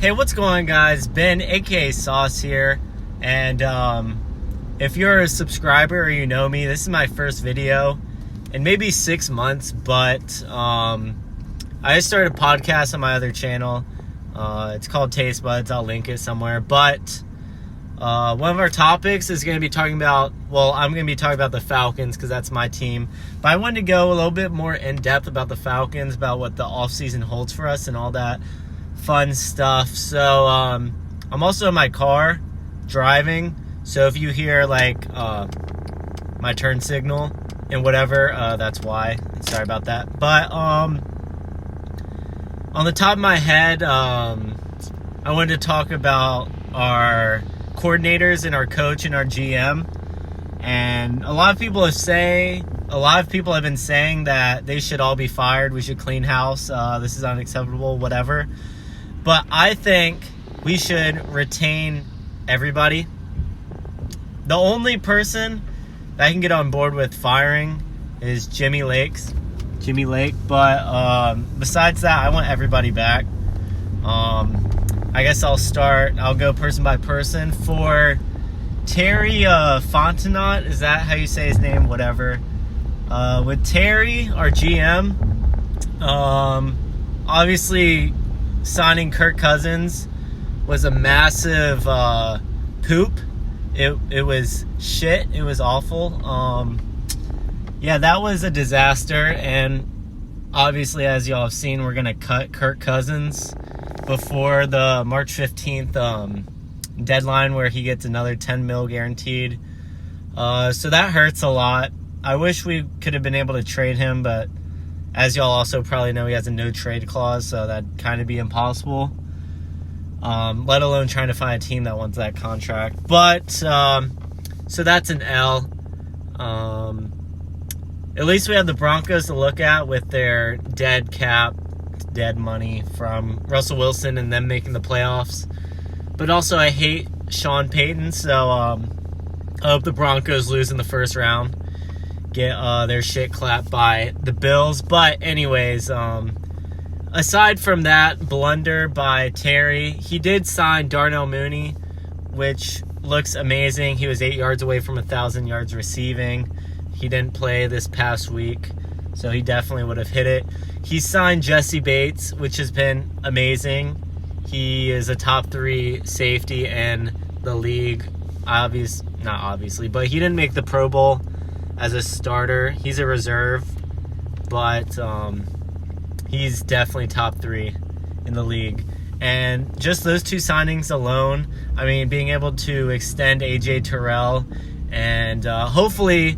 Hey, what's going on, guys? Ben, aka Sauce here, and if you're a subscriber or you know me, this is my first video in maybe 6 months, but I just started a podcast on my other channel. It's called Taste Buds. I'll link it somewhere, but one of our topics is going to be talking about, I'm going to be talking about the Falcons because that's my team, but I wanted to go a little bit more in depth about the Falcons, about what the offseason holds for us and all that fun stuff. So I'm also in my car driving, so if you hear like my turn signal and whatever, that's why. Sorry about that. But on the top of my head, I wanted to talk about our coordinators and our coach and our GM. And a lot of people have been saying that they should all be fired. We should clean house. This is unacceptable, whatever. But I think we should retain everybody. The only person that I can get on board with firing is Jimmy Lake. But besides that, I want everybody back. I guess I'll go person by person. For Terry Fontenot, is that how you say his name? Whatever. With Terry, our GM, obviously signing Kirk Cousins was a massive poop. It was shit. It was awful. Yeah, that was a disaster. And obviously, as y'all have seen, we're going to cut Kirk Cousins before the March 15th deadline where he gets another $10 million guaranteed. So that hurts a lot. I wish we could have been able to trade him, but as y'all also probably know, he has a no trade clause, so that'd kind of be impossible. Let alone trying to find a team that wants that contract. But, so that's an L. At least we have the Broncos to look at with their dead money from Russell Wilson and them making the playoffs. But also, I hate Sean Payton, so I hope the Broncos lose in the first round. Get their shit clapped by the Bills. But anyways, aside from that blunder by Terry, he did sign Darnell Mooney, which looks amazing. He was 8 yards away from 1,000 yards receiving. He didn't play this past week, so he definitely would have hit it. He signed Jesse Bates, which has been amazing. He is a top 3 safety in the league. Not obviously, but he didn't make the Pro Bowl as a starter. He's a reserve, but he's definitely top 3 in the league. And just those 2 signings alone, I mean, being able to extend A.J. Terrell and hopefully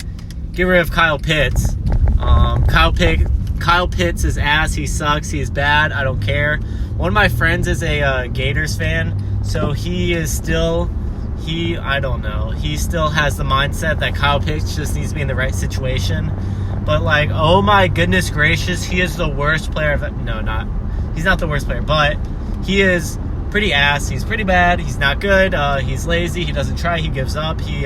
get rid of Kyle Pitts. Kyle Pitts is ass. He sucks. He is bad. I don't care. One of my friends is a Gators fan, so he still has the mindset that Kyle Pitts just needs to be in the right situation. But, like, oh my goodness gracious, he is the worst player he's not the worst player, but he is pretty ass. He's pretty bad. He's not good. He's lazy. He doesn't try. He gives up. He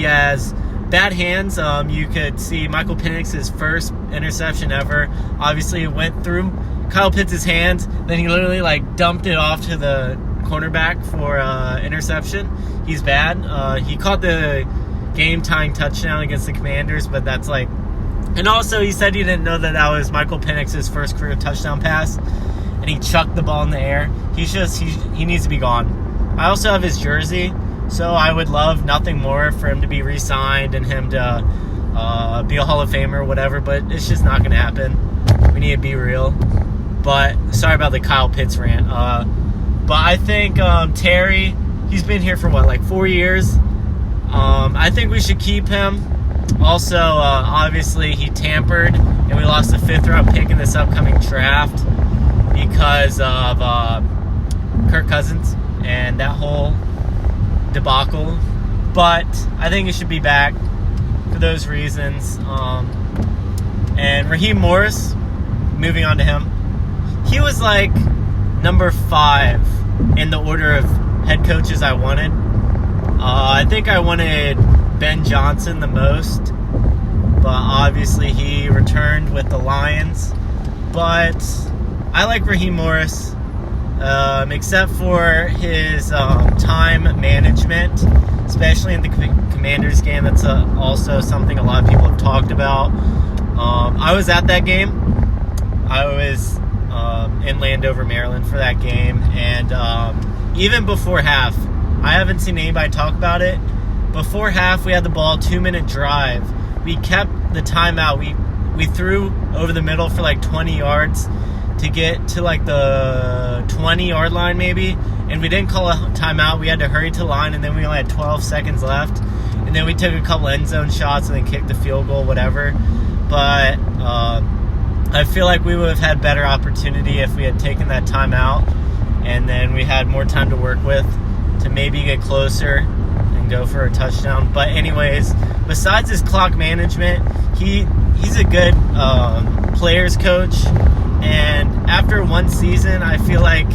has bad hands. You could see Michael Penix's first interception ever. Obviously, it went through Kyle Pitts' hands. Then he literally, like, dumped it off to the cornerback for interception. He's bad. He caught the game-tying touchdown against the Commanders, but that's like... And also, he said he didn't know that was Michael Penix's first career touchdown pass, and he chucked the ball in the air. He needs to be gone. I also have his jersey, so I would love nothing more for him to be re-signed and him to be a Hall of Famer or whatever, but it's just not going to happen. We need to be real. But sorry about the Kyle Pitts rant. But I think Terry, he's been here for 4 years. I think we should keep him. Also, obviously, he tampered, and we lost a 5th round pick in this upcoming draft because of Kirk Cousins and that whole debacle. But I think he should be back for those reasons. And Raheem Morris, moving on to him, he was like number 5 in the order of head coaches I wanted. I think I wanted Ben Johnson the most, but obviously he returned with the Lions. But I like Raheem Morris. except for his time management, especially in the Commanders game. That's also something a lot of people have talked about. I was at that game. I was in Landover, Maryland for that game, and even before half, I haven't seen anybody talk about it. Before half, we had the ball, 2-minute drive. We kept the timeout. We threw over the middle for like 20 yards to get to like the 20-yard line maybe, and we didn't call a timeout. We had to hurry to the line, and then we only had 12 seconds left, and then we took a couple end zone shots and then kicked the field goal, whatever. But I feel like we would have had better opportunity if we had taken that timeout, and then we had more time to work with to maybe get closer and go for a touchdown. But anyways, besides his clock management, he's a good players coach. And after one season, I feel like,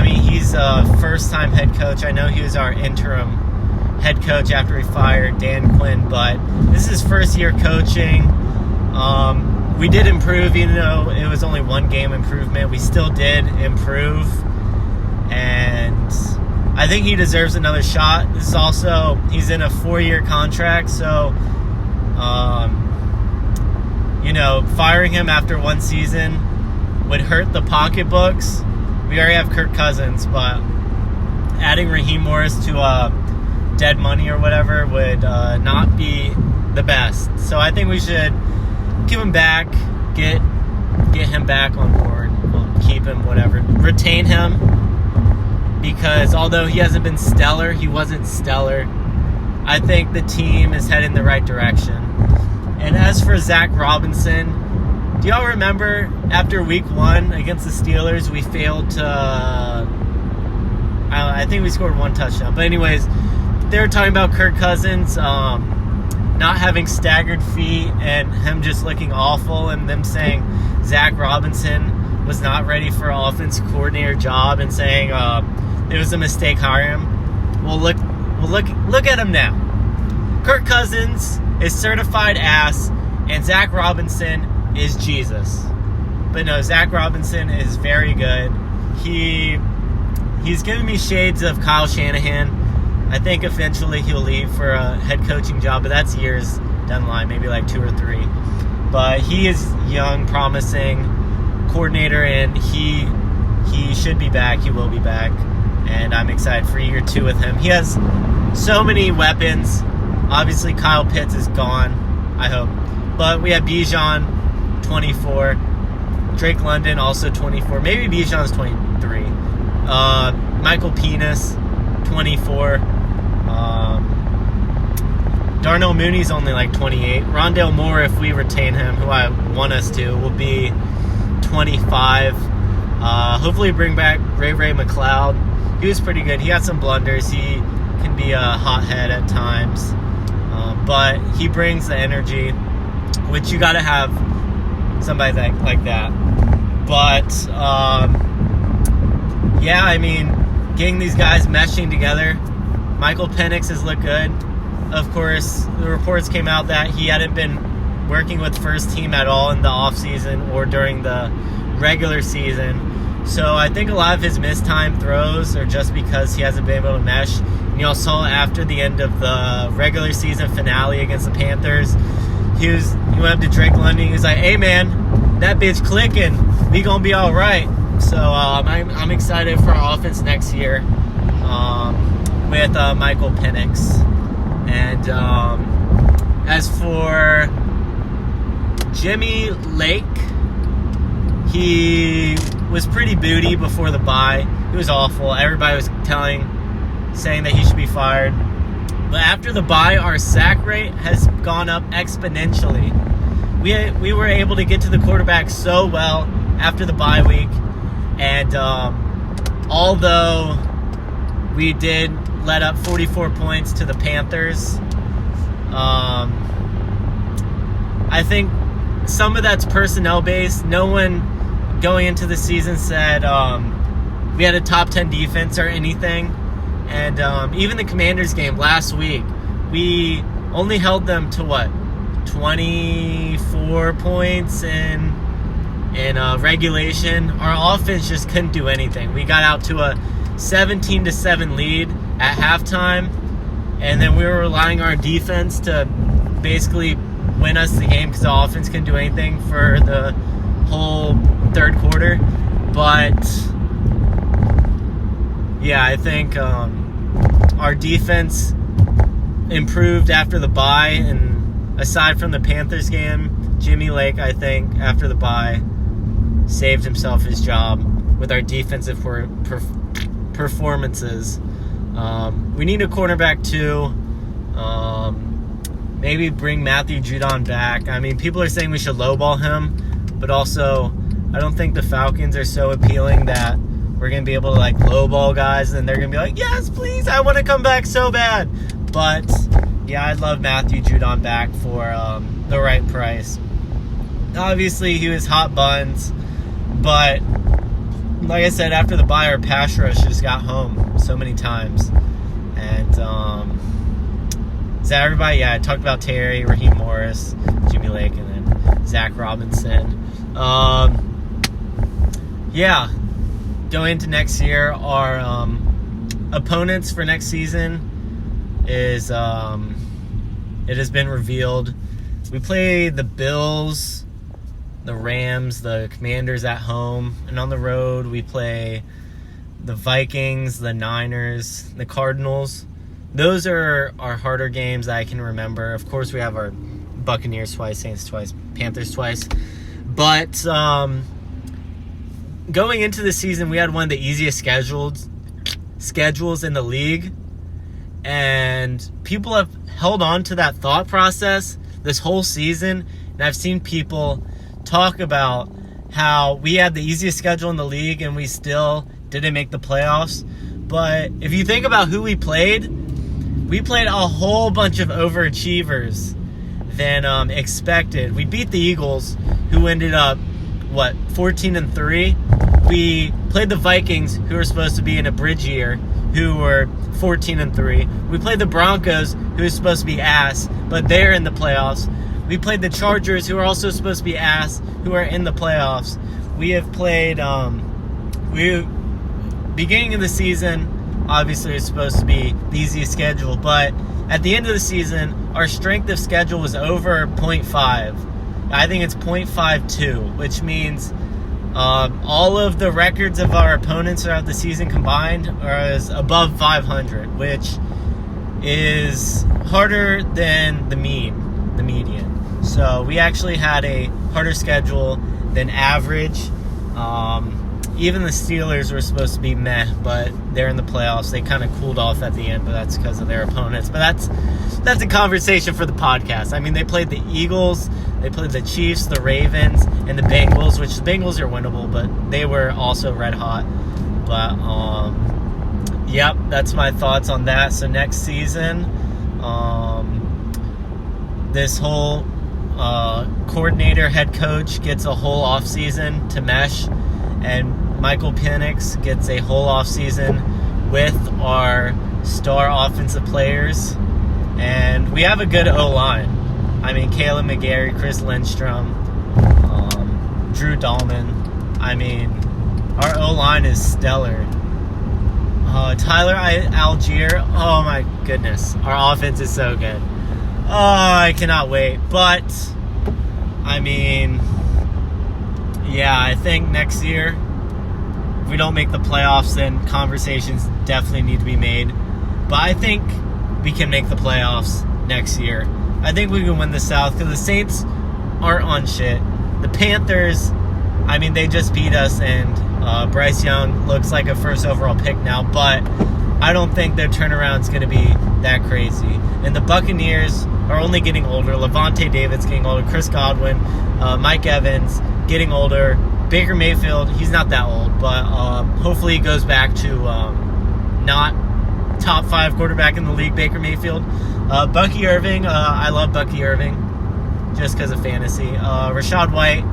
he's a first-time head coach. I know he was our interim head coach after we fired Dan Quinn, but this is his first year coaching. We did improve, even though it was only one game improvement. We still did improve, and I think he deserves another shot. This is also, he's in a 4-year contract, so firing him after one season would hurt the pocketbooks. We already have Kirk Cousins, but adding Raheem Morris to dead money or whatever would not be the best. So I think we should give him back, get him back on board. We'll keep him, whatever. Retain him, because although he hasn't been stellar, he wasn't stellar. I think the team is heading the right direction. And as for Zac Robinson, do y'all remember after week 1 against the Steelers, we failed to, I think we scored 1 touchdown. But anyways, they were talking about Kirk Cousins not having staggered feet and him just looking awful, and them saying Zac Robinson was not ready for an offense coordinator job, and saying it was a mistake hiring him. Well, look at him now. Kirk Cousins is certified ass, and Zac Robinson is Jesus. But no, Zac Robinson is very good. He's giving me shades of Kyle Shanahan. I think eventually he'll leave for a head coaching job, but that's years down the line, maybe like 2 or 3. But he is young, promising coordinator, and he should be back. He will be back, and I'm excited for year 2 with him. He has so many weapons. Obviously, Kyle Pitts is gone, I hope. But we have Bijan, 24. Drake London, also 24. Maybe Bijan's 23. Michael Penis, 24. Darnell Mooney's only like 28. Rondale Moore, if we retain him, who I want us to, will be 25. Hopefully bring back Ray McLeod. He was pretty good. He had some blunders. He can be a hothead at times. But he brings the energy, which you got to have somebody like that. But, getting these guys meshing together. Michael Penix has looked good. Of course, the reports came out that he hadn't been working with first team at all in the offseason or during the regular season. So I think a lot of his missed time throws are just because he hasn't been able to mesh. And y'all saw after the end of the regular season finale against the Panthers, he went up to Drake London. He was like, "Hey man, that bitch clicking. We gonna be all right." So I'm excited for our offense next year with Michael Penix. And as for Jimmy Lake, he was pretty booty before the bye. He was awful. Everybody was saying that he should be fired. But after the bye, our sack rate has gone up exponentially. We were able to get to the quarterback so well after the bye week. And although we did let up 44 points to the Panthers, I think some of that's personnel based. No one going into the season said we had a top 10 defense or anything. And even the Commanders game last week, we only held them to 24 points in in regulation, our offense just couldn't do anything. We got out to a 17-7 lead at halftime, and then we were relying on our defense to basically win us the game because the offense couldn't do anything for the whole third quarter. But yeah, I think our defense improved after the bye, and aside from the Panthers game, Jimmy Lake, I think, after the bye, saved himself his job with our defensive performances. We need a cornerback too. Maybe bring Matthew Judon back. I mean, people are saying we should lowball him, but also I don't think the Falcons are so appealing that we're going to be able to like lowball guys and they're going to be like, yes, please, I want to come back so bad. But yeah, I'd love Matthew Judon back for the right price. Obviously, he was hot buns, but like I said, after the bye, our pass rush just got home so many times. And is that everybody? Yeah, I talked about Terry, Raheem Morris, Jimmy Lake, and then Zac Robinson. Yeah, going into next year, our opponents for next season is it has been revealed. We play the Bills, the Rams, the Commanders at home, and on the road we play the Vikings, the Niners, the Cardinals. Those are our harder games that I can remember. Of course, we have our Buccaneers twice, Saints twice, Panthers twice. But going into the season, we had one of the easiest schedules in the league. And people have held on to that thought process this whole season. And I've seen people talk about how we had the easiest schedule in the league and we still didn't make the playoffs. But if you think about who we played a whole bunch of overachievers than expected. We beat the Eagles, who ended up, 14-3. We played the Vikings, who were supposed to be in a bridge year, who were 14-3. We played the Broncos, who were supposed to be ass, but they're in the playoffs. We played the Chargers, who are also supposed to be ass, who are in the playoffs. We have played, beginning of the season, obviously it's supposed to be the easiest schedule, but at the end of the season, our strength of schedule was over 0.5. I think it's 0.52, which means all of the records of our opponents throughout the season combined are above 500, which is harder than the median. So we actually had a harder schedule than average. Even the Steelers were supposed to be meh, but they're in the playoffs. They kind of cooled off at the end, but that's because of their opponents. But that's a conversation for the podcast. I mean, they played the Eagles, they played the Chiefs, the Ravens, and the Bengals, which the Bengals are winnable, but they were also red hot. But, yep, that's my thoughts on that. So next season, this whole coordinator, head coach gets a whole offseason to mesh, and Michael Penix gets a whole offseason with our star offensive players. And we have a good O-line. I mean, Caleb McGarry, Chris Lindstrom, Drew Dahlman. I mean, our O-line is stellar. Tyler Algier. Oh, my goodness. Our offense is so good. Oh, I cannot wait. But, I mean, yeah, I think next year, if we don't make the playoffs, then conversations definitely need to be made. But I think we can make the playoffs next year. I think we can win the South because the Saints aren't on shit. The Panthers, I mean, they just beat us, and Bryce Young looks like a first overall pick now, but I don't think their turnaround's going to be that crazy. And the Buccaneers are only getting older. Levante David's getting older. Chris Godwin, Mike Evans getting older. Baker Mayfield, he's not that old, but hopefully he goes back to not top 5 quarterback in the league, Baker Mayfield. Bucky Irving, I love Bucky Irving just because of fantasy. Rachaad White,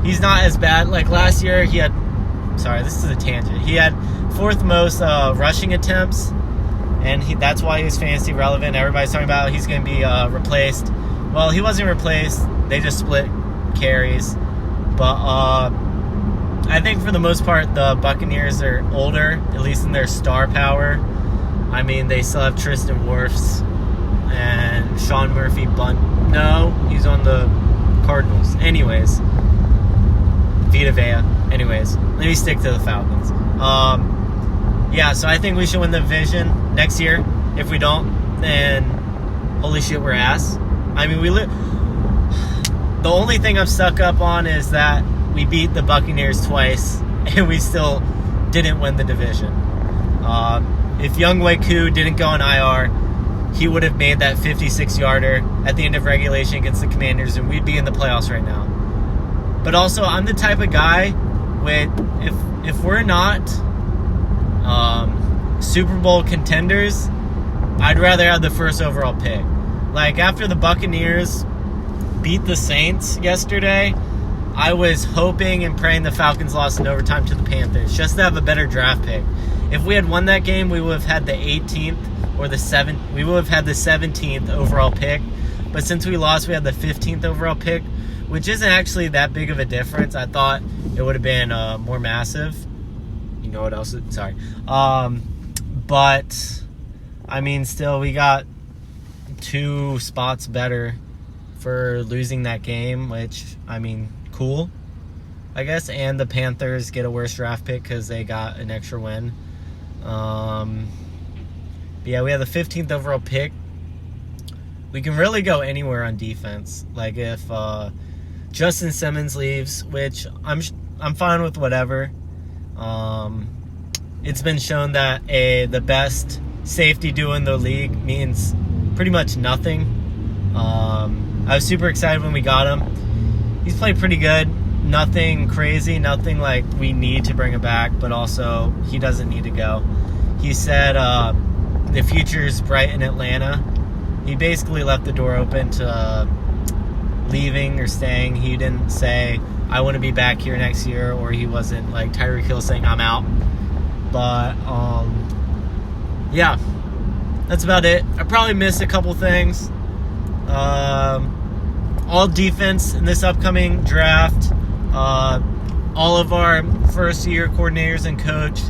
he's not as bad. Like last year, he had, sorry, this is a tangent. He had 4th most rushing attempts, and that's why he was fantasy relevant. Everybody's talking about he's going to be replaced. Well, he wasn't replaced. They just split carries. But I think for the most part, the Buccaneers are older, at least in their star power. I mean, they still have Tristan Wirfs and Sean Murphy Bunt. No, he's on the Cardinals. Anyways, Vita Vea. Anyways, let me stick to the Falcons. Yeah, so I think we should win the division next year. If we don't, then holy shit, we're ass. I mean, the only thing I'm stuck up on is that we beat the Buccaneers twice, and we still didn't win the division. If Younghoe Koo didn't go on IR, he would have made that 56-yarder at the end of regulation against the Commanders, and we'd be in the playoffs right now. But also, I'm the type of guy with if we're not Super Bowl contenders, I'd rather have the first overall pick. Like, after the Buccaneers beat the Saints yesterday, I was hoping and praying the Falcons lost in overtime to the Panthers just to have a better draft pick. If we had won that game, we would have had the 18th or the 7th. We would have had the 17th overall pick. But since we lost, we had the 15th overall pick, which isn't actually that big of a difference. I thought it would have been more massive. You know what else? Sorry. But, I mean, still, we got 2 spots better for losing that game, which, I mean, cool, I guess. And the Panthers get a worse draft pick because they got an extra win. But yeah, we have the 15th overall pick. We can really go anywhere on defense. Like, if Justin Simmons leaves, which I'm fine with whatever. It's been shown that the best safety duo in the league means pretty much nothing. I was super excited when we got him. He's played pretty good. Nothing crazy, nothing like we need to bring him back, but also he doesn't need to go. He said the future's bright in Atlanta. He basically left the door open to leaving or staying. He didn't say, I want to be back here next year, or he wasn't like Tyreek Hill saying, I'm out. But, yeah, that's about it. I probably missed a couple things. All defense in this upcoming draft. All of our first-year coordinators and coach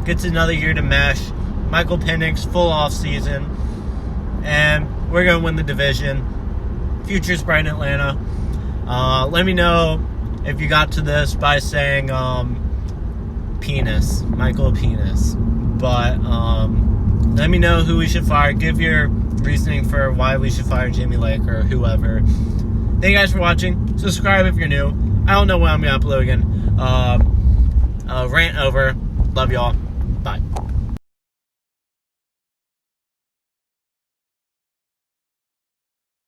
gets another year to mesh. Michael Penix, full offseason. And we're going to win the division. Future's bright in Atlanta. Let me know if you got to this by saying penis. Michael Penis. But let me know who we should fire. Give your reasoning for why we should fire Jimmy Lake or whoever. Thank you guys for watching. Subscribe if you're new. I don't know when I'm going to upload again. Rant over. Love y'all. Bye.